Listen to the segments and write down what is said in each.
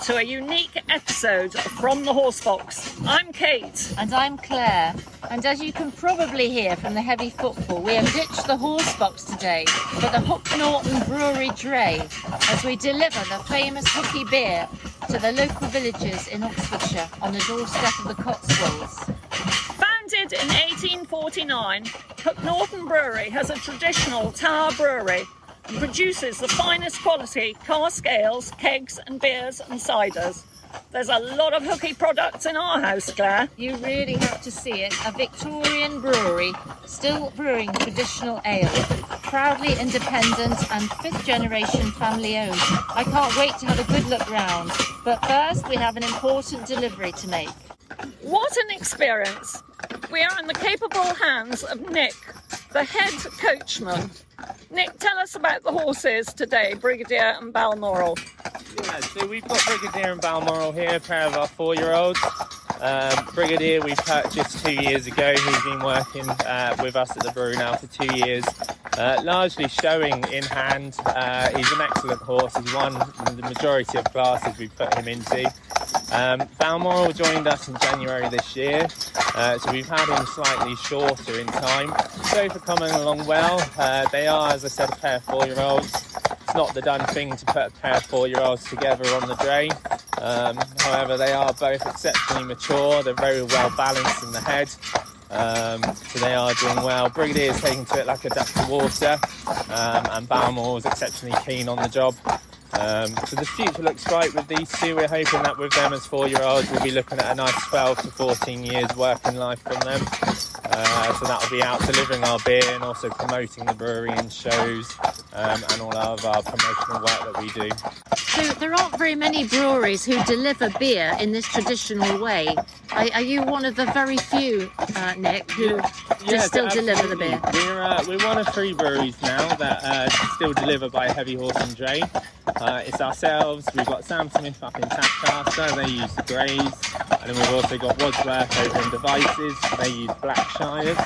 to a unique episode from the Horsebox. I'm Kate. And I'm Claire. And as you can probably hear from the heavy footfall, we have ditched the Horsebox today for the Hook Norton Brewery Dray as we deliver the famous Hooky beer to the local villages in Oxfordshire on the doorstep of the Cotswolds. Founded in 1849, Hook Norton Brewery has a traditional tower brewery and produces the finest quality cask ales, kegs and beers and ciders. There's a lot of Hooky products in our house, Claire. You really have to see it. A Victorian brewery, still brewing traditional ale. Proudly independent and fifth generation family owned. I can't wait to have a good look round. But first we have an important delivery to make. What an experience! We are in the capable hands of Nick, the head coachman. Nick, tell us about the horses today, Brigadier and Balmoral. Yeah, so we've got Brigadier and Balmoral here, a pair of our 4-year-olds. Brigadier we purchased 2 years ago. He's been working with us at the brewery now for 2 years, largely showing in hand. He's an excellent horse. He's won the majority of classes we put him into. Balmoral joined us in January this year, so we've had him slightly shorter in time. Both are coming along well. They are, as I said, a pair of 4-year-olds. It's not the done thing to put a pair of 4-year-olds together on the dray. However, they are both exceptionally mature. They're very well balanced in the head, so they are doing well. Brigadier is taking to it like a duck to water, and Balmoral is exceptionally keen on the job. So the future looks bright with these two. We're hoping that with them as 4-year-olds we'll be looking at a nice 12 to 14 years working life from them. So that'll be out delivering our beer and also promoting the brewery in shows, and all of our promotional work that we do. So there aren't very many breweries who deliver beer in this traditional way. Are you one of the very few, Nick, who still deliver the beer? We're one of 3 breweries now that still deliver by Heavy Horse and Dray. It's ourselves. We've got Sam Smith up in Tadcaster. They use the Greys, and then we've also got Wadsworth over in Devices. They use Black Shires.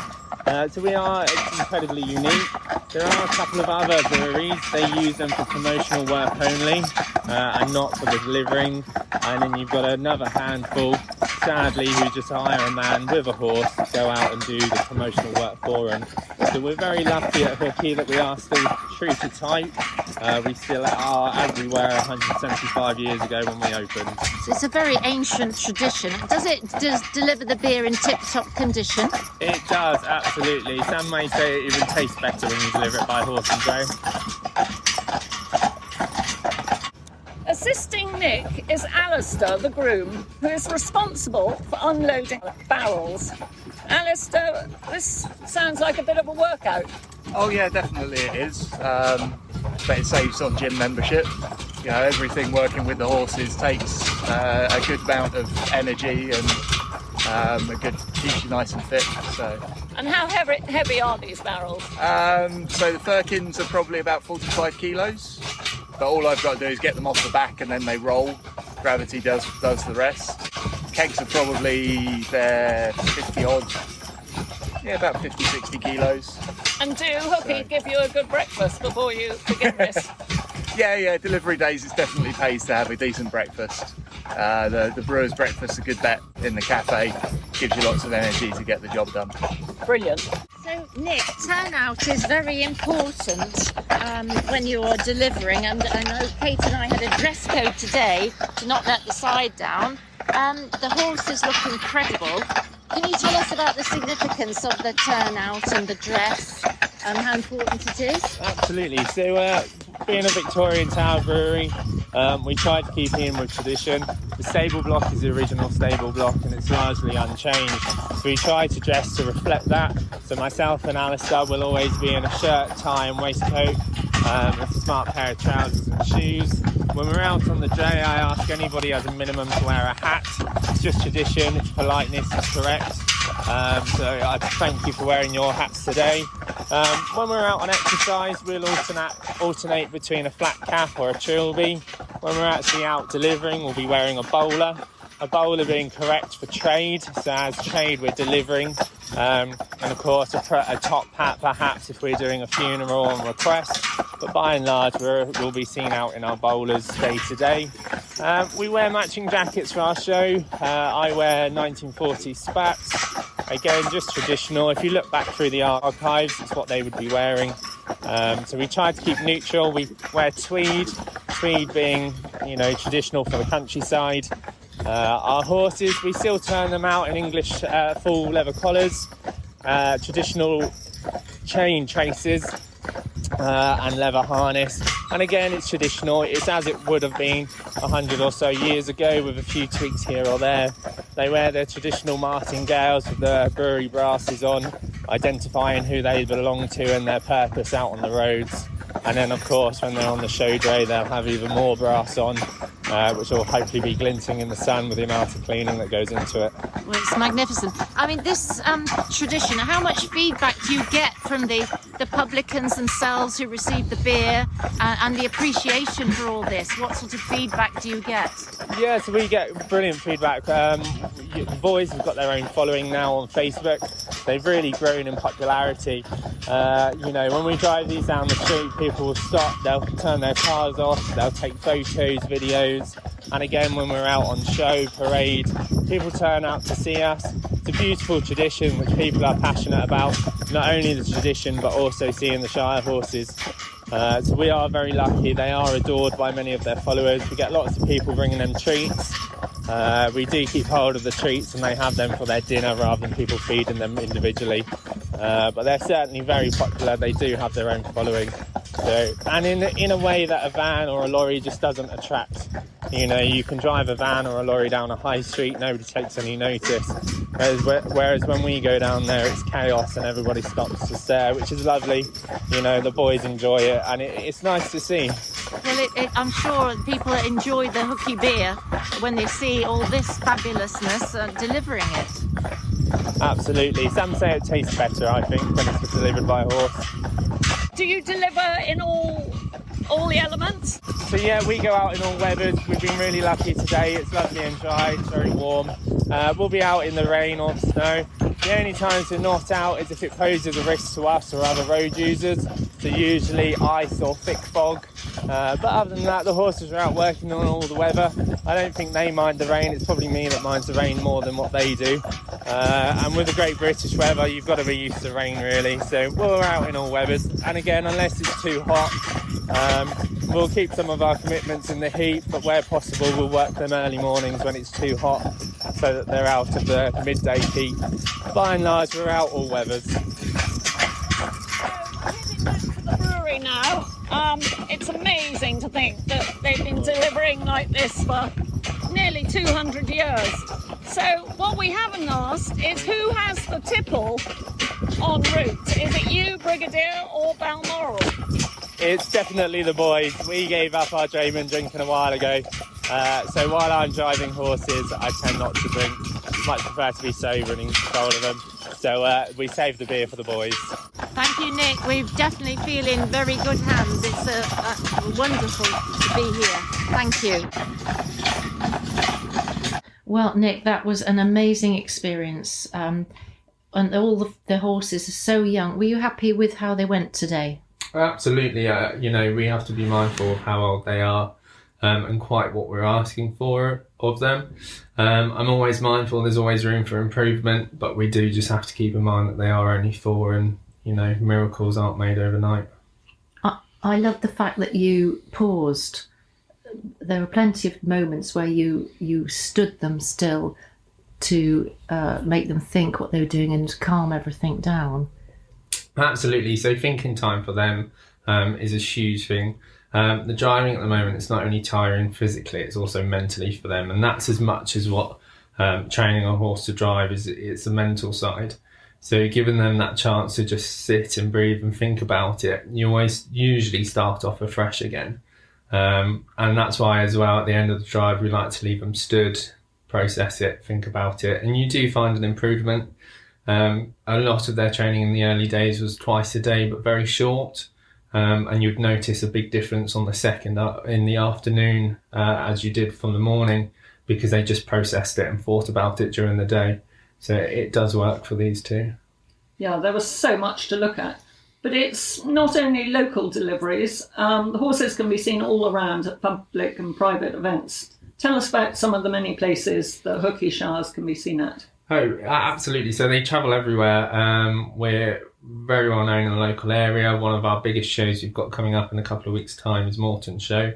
So we are incredibly unique. There are a couple of other breweries. They use them for promotional work only, and not for the delivering. And then you've got another handful, sadly, who just hire a man with a horse to go out and do the promotional work for them. So we're very lucky at Hooky that we are still true to type. We still are as we were 175 years ago when we opened. So it's a very ancient tradition. Does it deliver the beer in tip-top condition? It does, absolutely. Some may say it even tastes better when you deliver it by horse and dray. Assisting Nick is Alistair, the groom, who is responsible for unloading barrels. Alistair, this sounds like a bit of a workout. Oh yeah, definitely it is. But it saves on gym membership. You know, everything working with the horses takes a good amount of energy and keeps you nice and fit. So. And how heavy are these barrels? So the firkins are probably about 45 kilos. But all I've got to do is get them off the back and then they roll. Gravity does the rest. Kegs are probably they're 50 odd. Yeah, about 50, 60 kilos. And do Hooky give you a good breakfast before you begin this? Yeah, delivery days it definitely pays to have a decent breakfast. The brewer's breakfast is a good bet in the cafe. Gives you lots of energy to get the job done. Brilliant. So Nick, turnout is very important when you're delivering, and I know Kate and I had a dress code today to not let the side down. The horses look incredible. Can you tell us about the significance of the turnout and the dress and how important it is? Absolutely. So being a Victorian tower brewery, we try to keep in with tradition. The stable block is the original stable block and it's largely unchanged. So we try to dress to reflect that. So myself and Alistair will always be in a shirt, tie and waistcoat, a smart pair of trousers and shoes. When we're out on the dray, I ask anybody as a minimum to wear a hat. It's just tradition, it's politeness, it's correct. So I thank you for wearing your hats today. When we're out on exercise, we'll alternate between a flat cap or a trilby. When we're actually out delivering, we'll be wearing a bowler. A bowler being correct for trade, so as trade we're delivering. And of course a top hat perhaps if we're doing a funeral on request. But by and large we'll be seen out in our bowlers day to day. We wear matching jackets for our show. I wear 1940s spats. Again, just traditional. If you look back through the archives, it's what they would be wearing. So we try to keep neutral. We wear tweed being, traditional for the countryside. Our horses, we still turn them out in English full leather collars, traditional chain traces, and leather harness. And again, it's traditional. It's as it would have been 100 or so years ago, with a few tweaks here or there. They wear their traditional martingales with the brewery brasses on, identifying who they belong to and their purpose out on the roads. And then, of course, when they're on the show dray, they'll have even more brass on, which will hopefully be glinting in the sun with the amount of cleaning that goes into it. Well, it's magnificent. I mean, this tradition, how much feedback do you get from the publicans themselves who receive the beer and the appreciation for all this? What sort of feedback do you get? Yeah, so we get brilliant feedback. The boys have got their own following now on Facebook. They've really grown in popularity. When we drive these down the street, people will stop, they'll turn their cars off, they'll take photos, videos. And again, when we're out on show, parade, people turn out to see us. It's a beautiful tradition which people are passionate about, not only the tradition but also seeing the Shire horses. So we are very lucky. They are adored by many of their followers. We get lots of people bringing them treats. We do keep hold of the treats and they have them for their dinner rather than people feeding them individually. But they're certainly very popular. They do have their own following. So, and in a way that a van or a lorry just doesn't attract. You can drive a van or a lorry down a high street, nobody takes any notice. Whereas when we go down there, it's chaos and everybody stops to stare, which is lovely. The boys enjoy it and it's nice to see. Well, I'm sure people enjoy the Hooky beer when they see all this fabulousness delivering it. Absolutely. Some say it tastes better, I think, when it's delivered by horse. Do you deliver in all the elements? So yeah, we go out in all weathers. We've been really lucky today. It's lovely and dry, it's very warm. We'll be out in the rain or snow. The only times we're not out is if it poses a risk to us or other road users. So usually ice or thick fog. But other than that, the horses are out working on all the weather. I don't think they mind the rain. It's probably me that minds the rain more than what they do. And with the great British weather, you've got to be used to rain really. So we're out in all weathers. And again, unless it's too hot, we'll keep some of our commitments in the heat, but where possible, we'll work them early mornings when it's too hot so that they're out of the midday heat. By and large, we're out all weathers. The brewery now. It's amazing to think that they've been delivering like this for nearly 200 years. So what we haven't asked is who has the tipple en route? Is it you, Brigadier, or Balmoral? It's definitely the boys. We gave up our drayman drinking a while ago. So while I'm driving horses, I tend not to drink. Much prefer to be sober and in control of them. So we save the beer for the boys. Thank you, Nick. We're definitely feeling very good hands. It's wonderful to be here. Thank you. Well, Nick, that was an amazing experience. And all the horses are so young. Were you happy with how they went today? Absolutely. We have to be mindful of how old they are and quite what we're asking for of them. I'm always mindful there's always room for improvement, but we do just have to keep in mind that they are only 4 and, miracles aren't made overnight. I love the fact that you paused. There were plenty of moments where you stood them still to make them think what they were doing and calm everything down. Absolutely. So thinking time for them is a huge thing. The driving at the moment, it's not only tiring physically, it's also mentally for them. And that's as much as what training a horse to drive is. It's the mental side. So giving them that chance to just sit and breathe and think about it, you always usually start off afresh again. And that's why as well, at the end of the drive, we like to leave them stood, process it, think about it. And you do find an improvement. A lot of their training in the early days was twice a day, but very short. And you'd notice a big difference on the second in the afternoon as you did from the morning, because they just processed it and thought about it during the day. So it does work for these two. Yeah, there was so much to look at. But it's not only local deliveries. The horses can be seen all around at public and private events Tell us about some of the many places that Hooky Shires can be seen at. Oh, absolutely. So they travel everywhere. We're very well known in the local area. One of our biggest shows we've got coming up in a couple of weeks' time is Morton's show.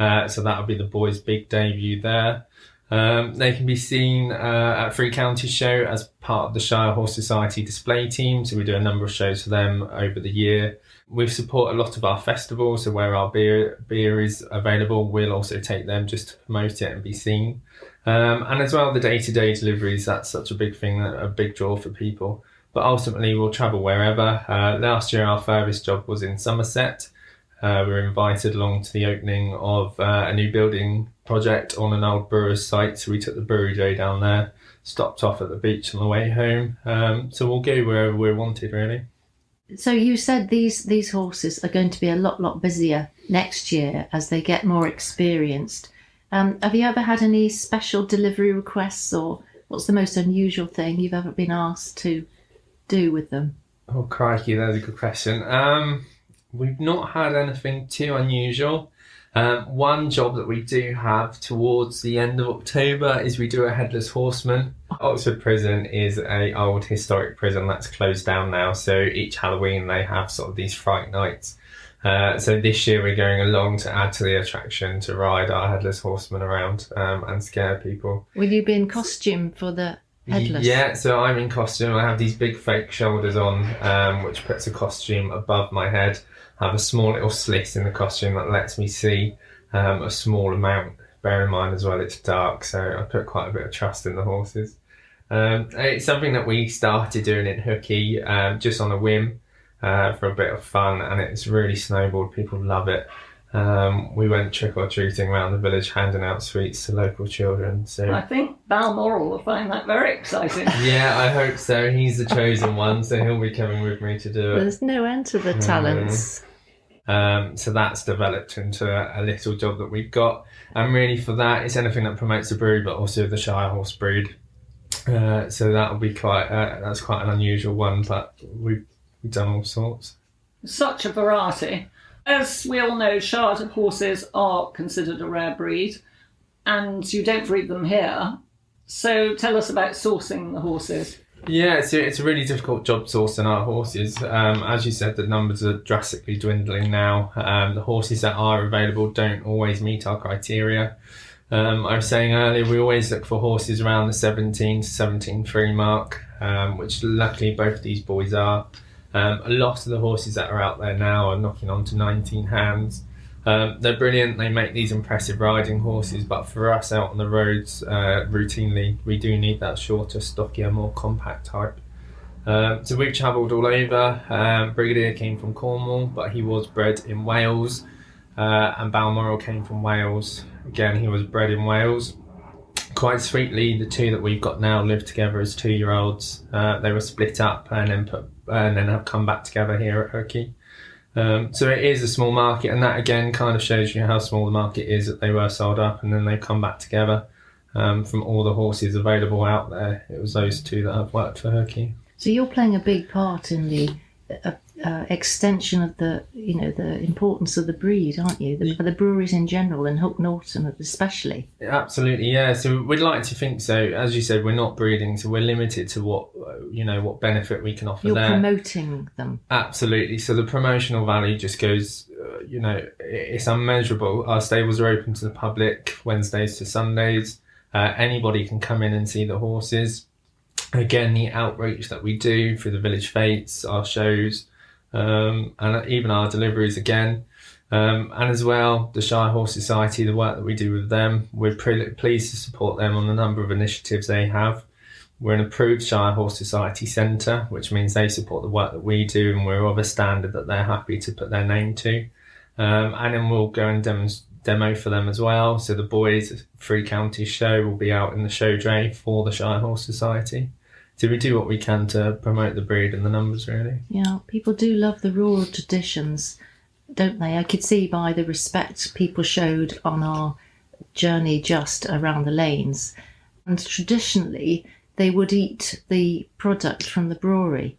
So that'll be the boys' big debut there. They can be seen at Three Counties Show as part of the Shire Horse Society display team. So we do a number of shows for them over the year. We support a lot of our festivals, so where our beer is available, we'll also take them just to promote it and be seen. And as well, the day-to-day deliveries, that's such a big thing, a big draw for people. But ultimately, we'll travel wherever. Last year, our furthest job was in Somerset. We were invited along to the opening of a new building project on an old brewer's site. So we took the brewery dray down there, stopped off at the beach on the way home. So we'll go wherever we're wanted, really. So you said these horses are going to be a lot busier next year as they get more experienced. Have you ever had any special delivery requests, or what's the most unusual thing you've ever been asked to do with them? Oh, crikey, that's a good question. We've not had anything too unusual. One job that we do have towards the end of October is we do a headless horseman. Oxford Prison is a old historic prison that's closed down now, so each Halloween they have sort of these fright nights. So this year we're going along to add to the attraction to ride our headless horseman around and scare people. Will you be in costume for the headless? Yeah, so I'm in costume. I have these big fake shoulders on, which puts a costume above my head. I have a small little slit in the costume that lets me see a small amount. Bear in mind as well, it's dark, so I put quite a bit of trust in the horses. It's something that we started doing in Hooky just on a whim for a bit of fun, and it's really snowballed. People love it. We went trick-or-treating around the village, handing out sweets to local children. So I think Balmoral will find that very exciting. yeah, I hope so. He's the chosen one, so he'll be coming with me to do it. There's no end to the talents. So that's developed into a little job that we've got. And really for that, it's anything that promotes the breed, but also the Shire horse breed. So that'll be that's quite an unusual one, but we've done all sorts. Such a variety. As we all know, Shire horses are considered a rare breed, and you don't breed them here. So tell us about sourcing the horses. Yeah, so it's a really difficult job sourcing our horses. As you said, the numbers are drastically dwindling now. The horses that are available don't always meet our criteria. I was saying earlier, we always look for horses around the 17 to 17.3 mark, which luckily both these boys are. A lot of the horses that are out there now are knocking on to 19 hands. They're brilliant, they make these impressive riding horses, but for us out on the roads routinely, we do need that shorter, stockier, more compact type. So we've travelled all over. Brigadier came from Cornwall, but he was bred in Wales, and Balmoral came from Wales. Again, he was bred in Wales. Quite sweetly, the two that we've got now live together as 2-year-olds. They were split up and then have come back together here at Hooky. So it is a small market, and that again kind of shows you how small the market is, that they were sold up and then they come back together. From all the horses available out there, it was those two that have worked for Hooky. So you're playing a big part in the extension of the importance of the breed, aren't you? For the breweries in general, and Hook Norton especially. Absolutely, yeah. So we'd like to think so. As you said, we're not breeding, so we're limited to what benefit we can offer. You're there. Promoting them. Absolutely. So the promotional value just goes, it's unmeasurable. Our stables are open to the public Wednesdays to Sundays. Anybody can come in and see the horses. Again, the outreach that we do through the village fetes, our shows, and even our deliveries again. And as well, the Shire Horse Society, the work that we do with them, we're pleased to support them on a number of initiatives they have. We're an approved Shire Horse Society centre, which means they support the work that we do, and we're of a standard that they're happy to put their name to. And then we'll go and demo for them as well. So the boys' Three Counties show will be out in the show dray for the Shire Horse Society. So we do what we can to promote the breed and the numbers, really. Yeah, people do love the rural traditions, don't they? I could see by the respect people showed on our journey just around the lanes. And traditionally, they would eat the product from the brewery.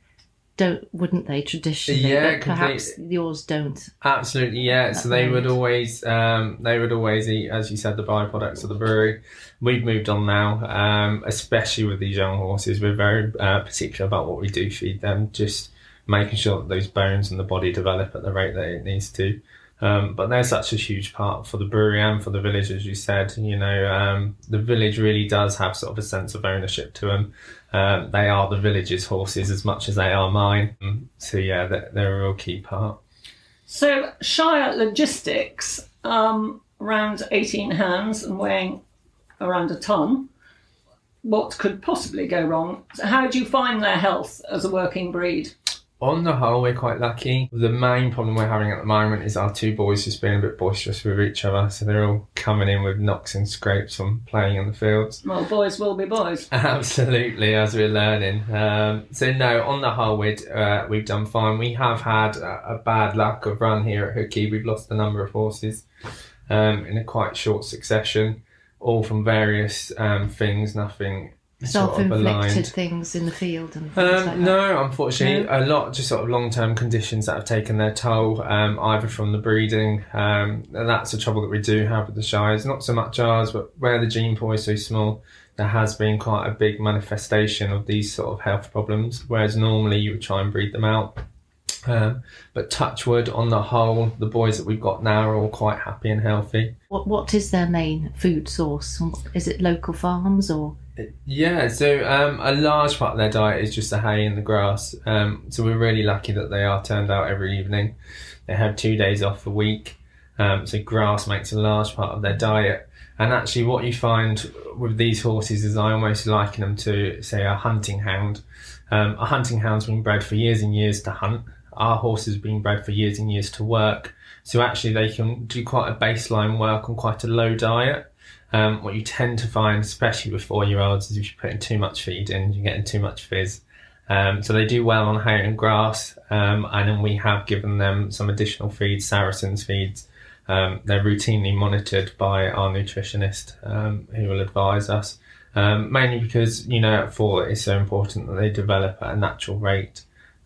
wouldn't they, traditionally? Yeah, But perhaps yours don't. Absolutely, yeah. So they would always eat, as you said, the byproducts of the brewery. We've moved on now, especially with these young horses. We're very particular about what we do feed them, just making sure that those bones and the body develop at the rate that it needs to. But they're such a huge part for the brewery and for the village, as you said. You know, the village really does have sort of a sense of ownership to them. They are the village's horses as much as they are mine. So yeah, they're a real key part. So Shire logistics, around 18 hands and weighing around a tonne. What could possibly go wrong? So how do you find their health as a working breed? On the whole, we're quite lucky. The main problem we're having at the moment is our two boys just being a bit boisterous with each other. So they're all coming in with knocks and scrapes from playing in the fields. Well, boys will be boys. Absolutely, as we're learning. So no, on the whole, we've done fine. We have had a bad luck of run here at Hooky. We've lost a number of horses in a quite short succession, all from various things, nothing self-inflicted things in the field and things like that. No, unfortunately, a lot just sort of long-term conditions that have taken their toll, either from the breeding, and that's the trouble that we do have with the Shires. Not so much ours, but where the gene pool is so small, there has been quite a big manifestation of these sort of health problems, whereas normally you would try and breed them out. But touch wood, on the whole, the boys that we've got now are all quite happy and healthy. What is their main food source? Is it local farms or...? Yeah, so a large part of their diet is just the hay and the grass. So we're really lucky that they are turned out every evening. They have 2 days off a week. So grass makes a large part of their diet. And actually what you find with these horses is I almost liken them to, say, a hunting hound. A hunting hound's been bred for years and years to hunt. Our horses have been bred for years and years to work. So actually they can do quite a baseline work on quite a low diet. What you tend to find, especially with 4-year-olds, is if you're putting too much feed in, you're getting too much fizz. So they do well on hay and grass, and then we have given them some additional feeds, Saracen's feeds. They're routinely monitored by our nutritionist, who will advise us, mainly because, you know, at 4 it's so important that they develop at a natural rate.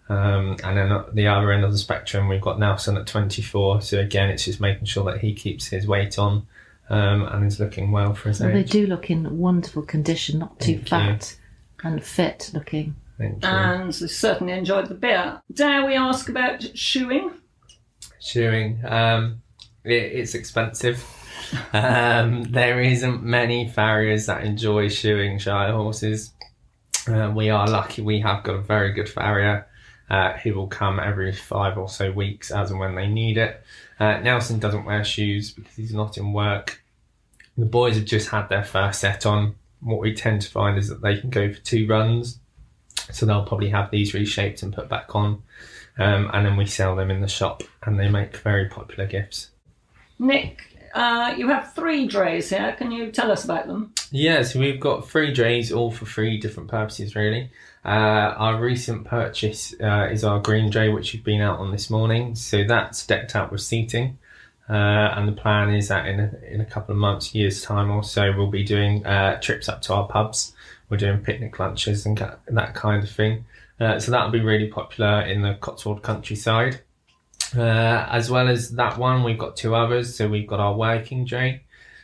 And then at the other end of the spectrum, we've got Nelson at 24. So again, it's just making sure that he keeps his weight on. And is looking well for his age. They do look in wonderful condition, not too fat and fit looking. Thank you. And they certainly enjoyed the beer. Dare we ask about shoeing? Shoeing, it's expensive. There isn't many farriers that enjoy shoeing Shire horses. We are lucky we have got a very good farrier who will come every 5 or so weeks as and when they need it. Nelson doesn't wear shoes because he's not in work. The boys have just had their first set on. What we tend to find is that they can go for 2 runs. So they'll probably have these reshaped and put back on. And then we sell them in the shop and they make very popular gifts. Nick, you have 3 drays here. Can you tell us about them? Yeah, so we've got 3 drays, all for 3 different purposes, really. Our recent purchase is our green dray, which you've been out on this morning. So that's decked out with seating. And the plan is that in a couple of months, years' time or so, we'll be doing trips up to our pubs. We're doing picnic lunches and that kind of thing. So that'll be really popular in the Cotswold countryside. As well as that one, we've got 2 others. So we've got our working dray.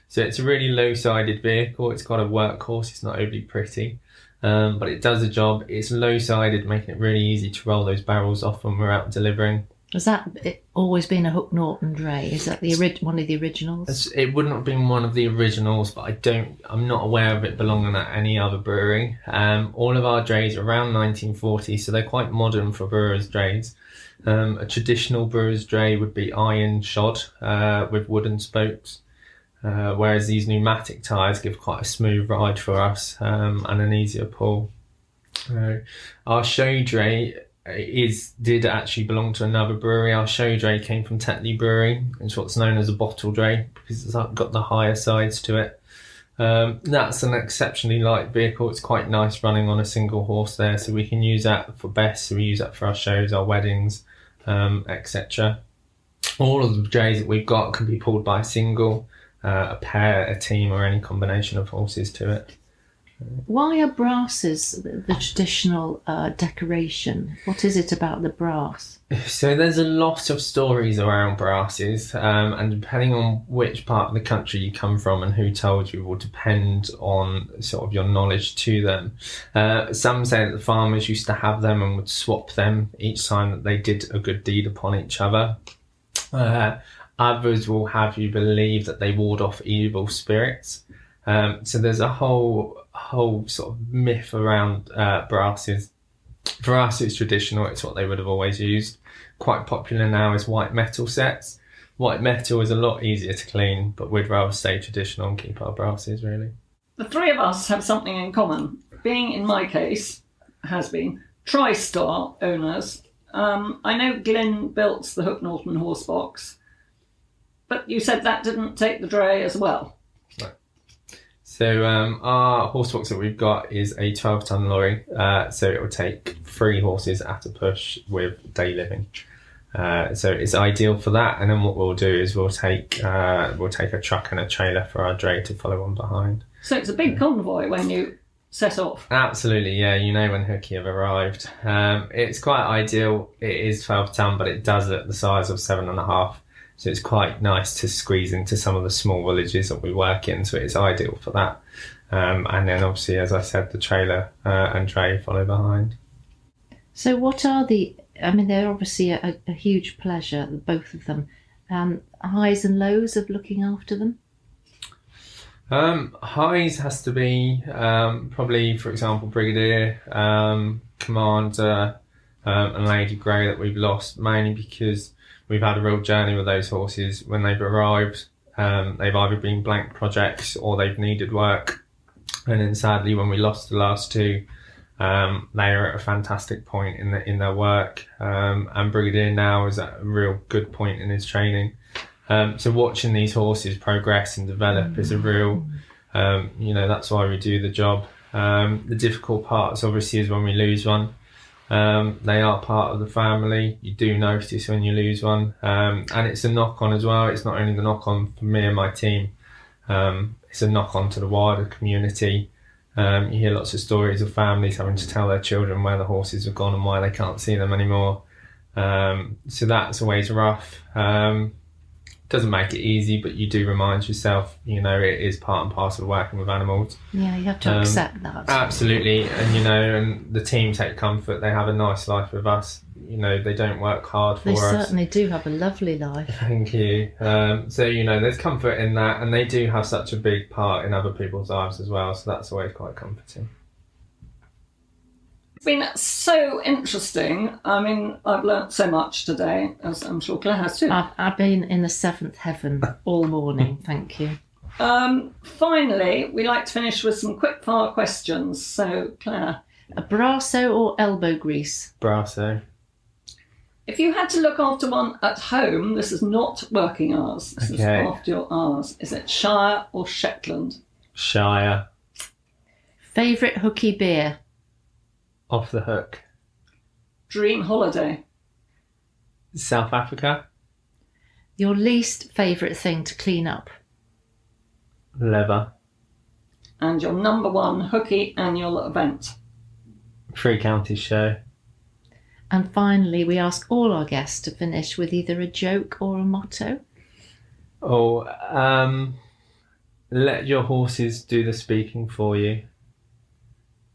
So it's a really low-sided vehicle. It's got a workhorse. It's not overly pretty. But it does the job. It's low-sided, making it really easy to roll those barrels off when we're out delivering. Has that always been a Hook Norton Dray? Is that one of the originals? It wouldn't have been one of the originals, but I'm not aware of it belonging at any other brewery. All of our drays are around 1940, so they're quite modern for brewers' drays. A traditional brewer's dray would be iron shod with wooden spokes. Whereas these pneumatic tyres give quite a smooth ride for us and an easier pull. Our show dray did actually belong to another brewery. Our show dray came from Tetley Brewery. It's what's known as a bottle dray because it's got the higher sides to it. That's an exceptionally light vehicle. It's quite nice running on a single horse there, so we can use that for best. So we use that for our shows, our weddings, etc. All of the drays that we've got can be pulled by a single, a pair, a team, or any combination of horses to it. Why are brasses the traditional decoration? What is it about the brass? So there's a lot of stories around brasses, and depending on which part of the country you come from and who told you will depend on sort of your knowledge to them. Some say that the farmers used to have them and would swap them each time that they did a good deed upon each other. Others will have you believe that they ward off evil spirits. So there's a whole sort of myth around brasses. For us, it's traditional. It's what they would have always used. Quite popular now is white metal sets. White metal is a lot easier to clean, but we'd rather stay traditional and keep our brasses, really. The three of us have something in common. Being, in my case, has been TriStar owners. I know Glyn built the Hook Norton Horsebox, but you said that didn't take the dray as well. So our horsebox that we've got is a 12-ton lorry, so it will take 3 horses at a push with day living. So it's ideal for that. And then what we'll do is we'll take a truck and a trailer for our dray to follow on behind. So it's a big convoy when you set off. Absolutely, yeah. You know when Hooky have arrived. It's quite ideal. It is 12-ton, but it does at the size of 7.5. So it's quite nice to squeeze into some of the small villages that we work in. So it's ideal for that. And then obviously, as I said, the trailer and dray follow behind. So what are they're obviously a huge pleasure, both of them. Highs and lows of looking after them? Highs has to be probably, for example, Brigadier, Commander, and Lady Grey that we've lost, mainly because we've had a real journey with those horses. When they've arrived, they've either been blank projects or they've needed work. And then sadly, when we lost the last 2, they are at a fantastic point in their work. And Brigadier now is at a real good point in his training. So watching these horses progress and develop is a real, that's why we do the job. The difficult parts obviously is when we lose one. They are part of the family. You do notice when you lose one. And it's a knock-on as well. It's not only the knock-on for me and my team. It's a knock-on to the wider community. You hear lots of stories of families having to tell their children where the horses have gone and why they can't see them anymore. So that's always rough. Doesn't make it easy, but you do remind yourself, it is part and parcel of working with animals. Yeah, you have to accept that. Absolutely. And, and the team take comfort. They have a nice life with us. They don't work hard for us. They certainly do have a lovely life. Thank you. So, there's comfort in that, and they do have such a big part in other people's lives as well. So that's always quite comforting. It's been so interesting. I've learnt so much today, as I'm sure Claire has too. I've been in the 7th heaven all morning, thank you. Finally, we like to finish with some quick-fire questions. So, Claire. A brasso or elbow grease? Brasso. If you had to look after one at home, this is not working hours. This is after your hours. Is it Shire or Shetland? Shire. Favourite Hooky beer? Off the Hook. Dream holiday? South Africa. Your least favourite thing to clean up? Leather. And your number 1 Hooky annual event? 3 Counties show. And finally, we ask all our guests to finish with either a joke or a motto. Let your horses do the speaking for you.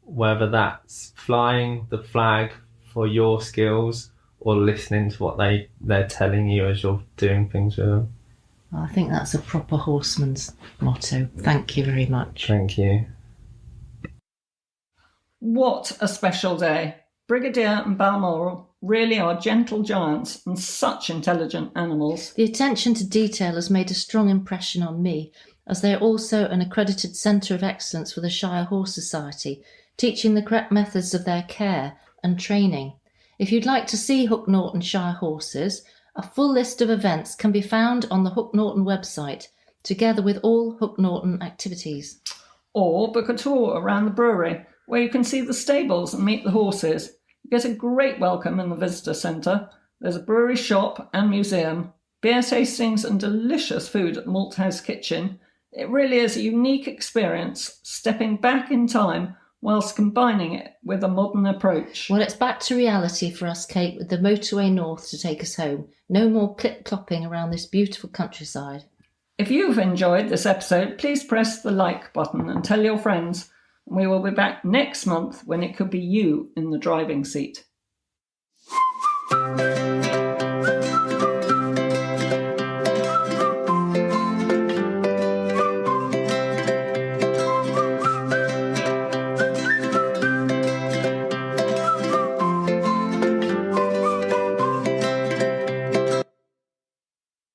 Whether that's flying the flag for your skills or listening to what they're telling you as you're doing things with them. I think that's a proper horseman's motto. Thank you very much. Thank you. What a special day. Brigadier and Balmoral really are gentle giants and such intelligent animals. The attention to detail has made a strong impression on me, as they are also an accredited centre of excellence for the Shire Horse Society, teaching the correct methods of their care and training. If you'd like to see Hook Norton Shire horses, a full list of events can be found on the Hook Norton website, together with all Hook Norton activities. Or book a tour around the brewery, where you can see the stables and meet the horses. You get a great welcome in the visitor centre. There's a brewery shop and museum, beer tastings and delicious food at the Malt House Kitchen. It really is a unique experience, stepping back in time whilst combining it with a modern approach. Well, it's back to reality for us, Kate, with the motorway north to take us home. No more clip-clopping around this beautiful countryside. If you've enjoyed this episode, please press the like button and tell your friends. We will be back next month when it could be you in the driving seat.